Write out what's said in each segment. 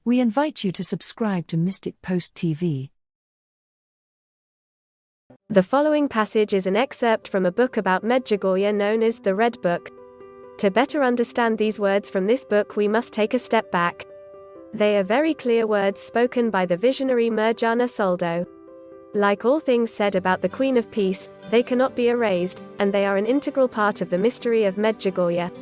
We invite you to subscribe to Mystic Post TV. The following passage is an excerpt from a book about Medjugorje known as the Red Book. To better understand these words from this book, we must take a step back. They are very clear words spoken by the visionary Mirjana Soldo. Like all things said about the Queen of Peace, they cannot be erased, and they are an integral part of the mystery of Medjugorje.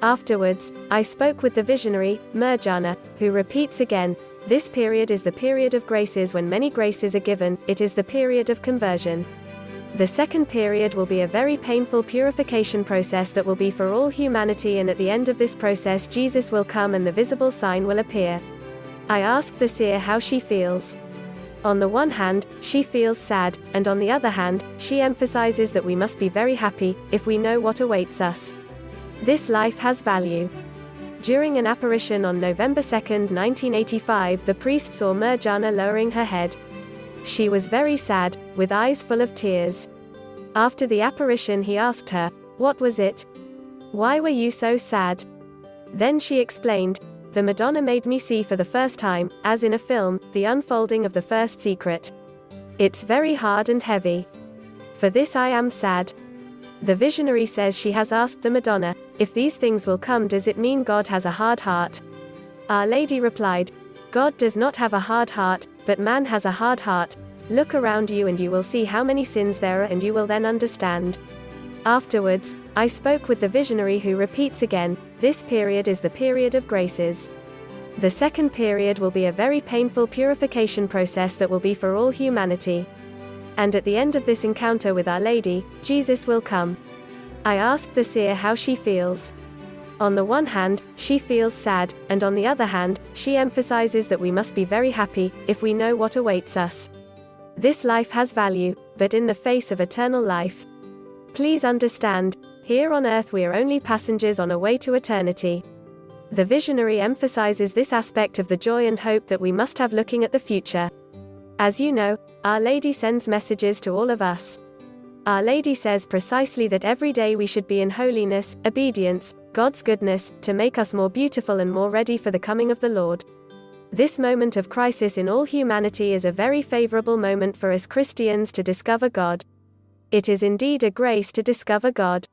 Afterwards, I spoke with the visionary, Mirjana, who repeats again, this period is the period of graces. When many graces are given, it is the period of conversion. The second period will be a very painful purification process that will be for all humanity, and at the end of this process Jesus will come and the visible sign will appear. I asked the seer how she feels. On the one hand, she feels sad, and on the other hand, she emphasizes that we must be very happy, if we know what awaits us. This life has value. During an apparition on November 2, 1985, the priest saw Mirjana lowering her head. She was very sad, with eyes full of tears. After the apparition he asked her, "What was it? Why were you so sad?" Then she explained, "The Madonna made me see for the first time, as in a film, the unfolding of the first secret. It's very hard and heavy. For this I am sad." The visionary says she has asked the Madonna, "If these things will come, does it mean God has a hard heart?" Our Lady replied, "God does not have a hard heart, but man has a hard heart. Look around you and you will see how many sins there are, and you will then understand." Afterwards, I spoke with the visionary, who repeats again, this period is the period of graces. The second period will be a very painful purification process that will be for all humanity. And at the end of this encounter with Our Lady, Jesus will come. I asked the seer how she feels. On the one hand, she feels sad, and on the other hand, she emphasizes that we must be very happy, if we know what awaits us. This life has value, but in the face of eternal life. Please understand, here on earth we are only passengers on a way to eternity. The visionary emphasizes this aspect of the joy and hope that we must have looking at the future. As you know, Our Lady sends messages to all of us. Our Lady says precisely that every day we should be in holiness, obedience, God's goodness, to make us more beautiful and more ready for the coming of the Lord. This moment of crisis in all humanity is a very favorable moment for us Christians to discover God. It is indeed a grace to discover God.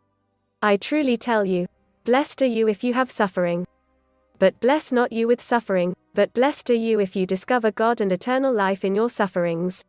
I truly tell you, blessed are you if you have suffering. But bless not you with suffering, but blessed are you if you discover God and eternal life in your sufferings.